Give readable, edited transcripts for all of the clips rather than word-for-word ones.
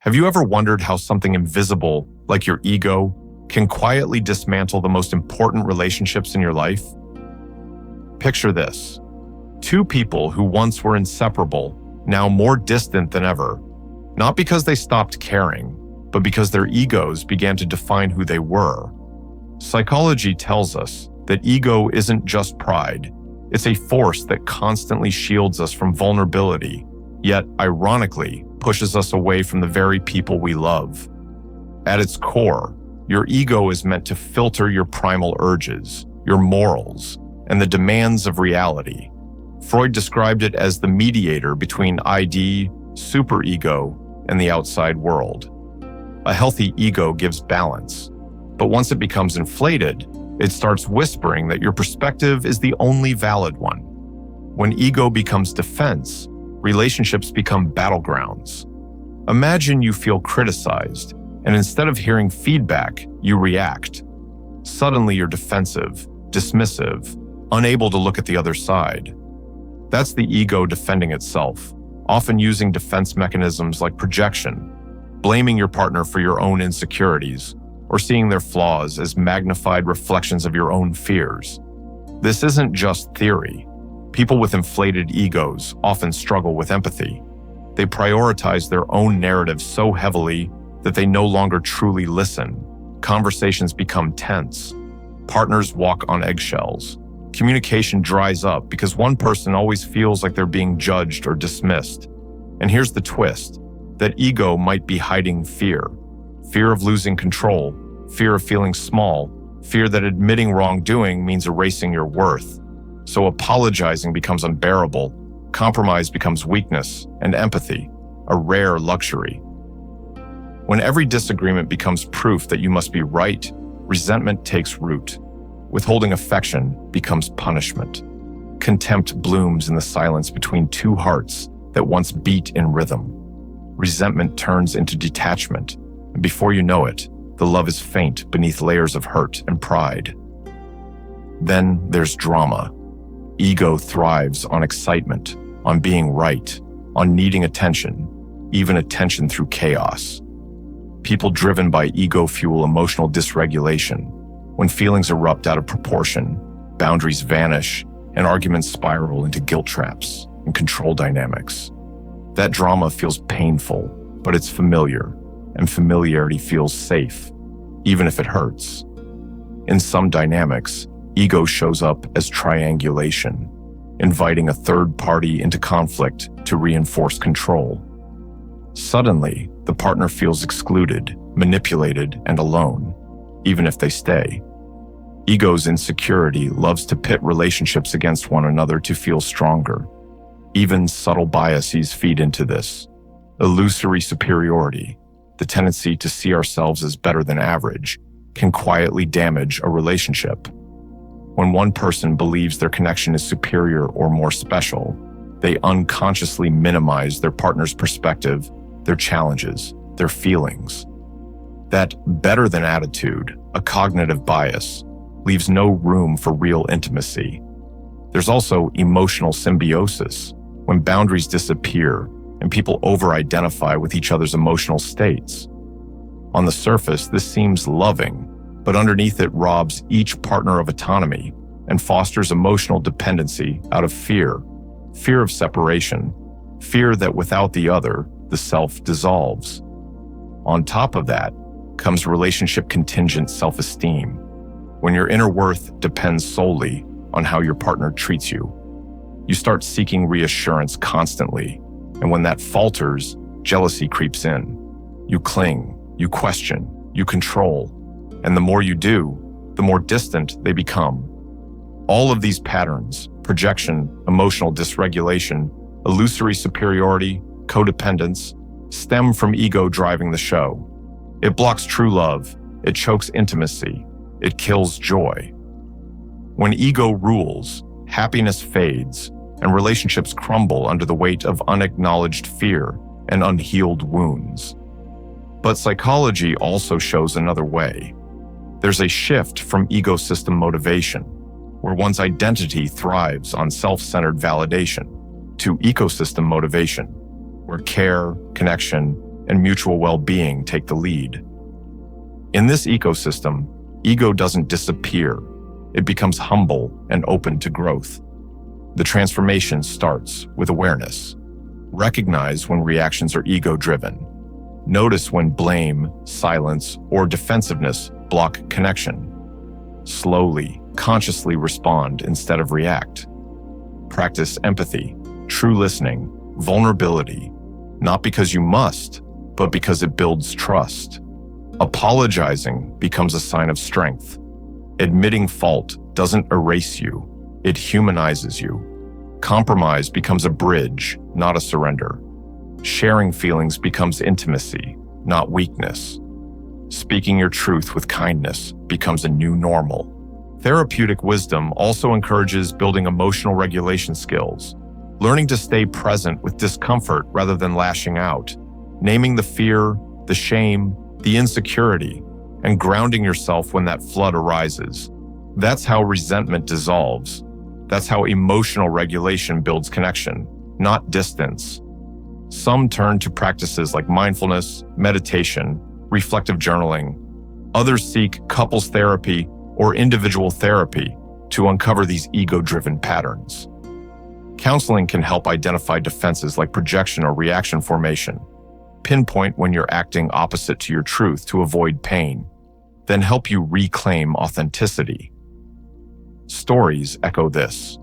Have you ever wondered how something invisible, like your ego, can quietly dismantle the most important relationships in your life? Picture this. Two people who once were inseparable, now more distant than ever, not because they stopped caring, but because their egos began to define who they were. Psychology tells us that ego isn't just pride. It's a force that constantly shields us from vulnerability, yet, ironically, pushes us away from the very people we love. At its core, your ego is meant to filter your primal urges, your morals, and the demands of reality. Freud described it as the mediator between ID, superego, and the outside world. A healthy ego gives balance, but once it becomes inflated, it starts whispering that your perspective is the only valid one. When ego becomes defense, relationships become battlegrounds. Imagine you feel criticized, and instead of hearing feedback, you react. Suddenly you're defensive, dismissive, unable to look at the other side. That's the ego defending itself, often using defense mechanisms like projection, blaming your partner for your own insecurities, or seeing their flaws as magnified reflections of your own fears. This isn't just theory. People with inflated egos often struggle with empathy. They prioritize their own narrative so heavily that they no longer truly listen. Conversations become tense. Partners walk on eggshells. Communication dries up because one person always feels like they're being judged or dismissed. And here's the twist, that ego might be hiding fear. Fear of losing control, fear of feeling small, fear that admitting wrongdoing means erasing your worth. So apologizing becomes unbearable, compromise becomes weakness, and empathy, a rare luxury. When every disagreement becomes proof that you must be right, resentment takes root. Withholding affection becomes punishment. Contempt blooms in the silence between two hearts that once beat in rhythm. Resentment turns into detachment, and before you know it, the love is faint beneath layers of hurt and pride. Then there's drama. Ego thrives on excitement, on being right, on needing attention, even attention through chaos. People driven by ego fuel emotional dysregulation. When feelings erupt out of proportion, boundaries vanish, and arguments spiral into guilt traps and control dynamics. That drama feels painful, but it's familiar, and familiarity feels safe, even if it hurts. In some dynamics, ego shows up as triangulation, inviting a third party into conflict to reinforce control. Suddenly, the partner feels excluded, manipulated, and alone, even if they stay. Ego's insecurity loves to pit relationships against one another to feel stronger. Even subtle biases feed into this. Illusory superiority, the tendency to see ourselves as better than average, can quietly damage a relationship. When one person believes their connection is superior or more special, they unconsciously minimize their partner's perspective, their challenges, their feelings. That better than attitude, a cognitive bias, leaves no room for real intimacy. There's also emotional symbiosis, when boundaries disappear and people over-identify with each other's emotional states. On the surface, this seems loving, but underneath it robs each partner of autonomy and fosters emotional dependency out of fear of separation, fear that without the other, the self dissolves. On top of that comes relationship contingent self-esteem, when your inner worth depends solely on how your partner treats you. You start seeking reassurance constantly, and when that falters, jealousy creeps in. You cling, you question, you control, and the more you do, the more distant they become. All of these patterns, projection, emotional dysregulation, illusory superiority, codependence, stem from ego driving the show. It blocks true love, it chokes intimacy, it kills joy. When ego rules, happiness fades, and relationships crumble under the weight of unacknowledged fear and unhealed wounds. But psychology also shows another way. There's a shift from ego-system motivation, where one's identity thrives on self-centered validation, to ecosystem motivation, where care, connection, and mutual well-being take the lead. In this ecosystem, ego doesn't disappear. It becomes humble and open to growth. The transformation starts with awareness. Recognize when reactions are ego-driven. Notice when blame, silence, or defensiveness block connection. Slowly, consciously respond instead of react. Practice empathy, true listening, vulnerability, not because you must, but because it builds trust. Apologizing becomes a sign of strength. Admitting fault doesn't erase you, it humanizes you. Compromise becomes a bridge, not a surrender. Sharing feelings becomes intimacy, not weakness. Speaking your truth with kindness becomes a new normal. Therapeutic wisdom also encourages building emotional regulation skills, learning to stay present with discomfort rather than lashing out, naming the fear, the shame, the insecurity, and grounding yourself when that flood arises. That's how resentment dissolves. That's how emotional regulation builds connection, not distance. Some turn to practices like mindfulness, meditation, reflective journaling. Others seek couples therapy or individual therapy to uncover these ego-driven patterns. Counseling can help identify defenses like projection or reaction formation, pinpoint when you're acting opposite to your truth to avoid pain, then help you reclaim authenticity. Stories echo this.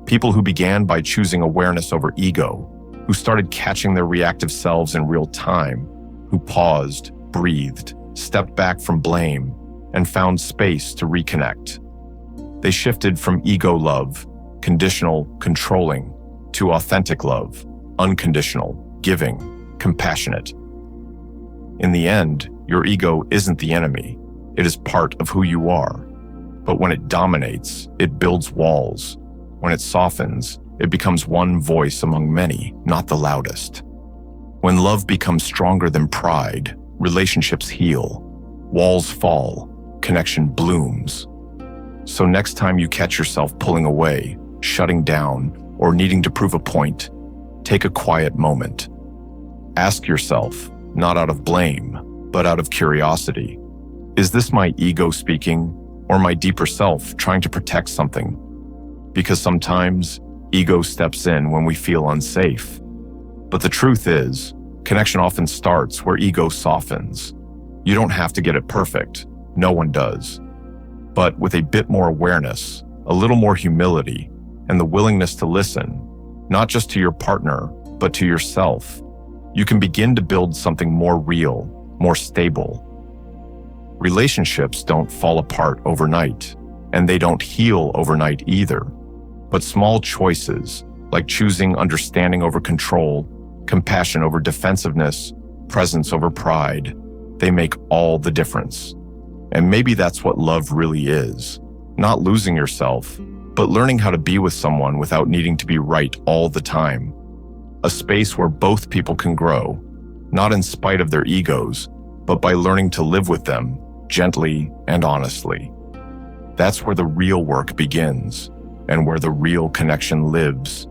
People who began by choosing awareness over ego, who started catching their reactive selves in real time, who paused, breathed, stepped back from blame, and found space to reconnect. They shifted from ego love, conditional, controlling, to authentic love, unconditional, giving, compassionate. In the end, your ego isn't the enemy. It is part of who you are. But when it dominates, it builds walls. When it softens, it becomes one voice among many, not the loudest. When love becomes stronger than pride, relationships heal, walls fall, connection blooms. So next time you catch yourself pulling away, shutting down, or needing to prove a point, take a quiet moment. Ask yourself, not out of blame, but out of curiosity, is this my ego speaking, or my deeper self trying to protect something? Because sometimes ego steps in when we feel unsafe. But the truth is, connection often starts where ego softens. You don't have to get it perfect. No one does. But with a bit more awareness, a little more humility, and the willingness to listen, not just to your partner, but to yourself, you can begin to build something more real, more stable. Relationships don't fall apart overnight, and they don't heal overnight either. But small choices, like choosing understanding over control, compassion over defensiveness, presence over pride, they make all the difference. And maybe that's what love really is. Not losing yourself, but learning how to be with someone without needing to be right all the time. A space where both people can grow, not in spite of their egos, but by learning to live with them gently and honestly. That's where the real work begins, and where the real connection lives.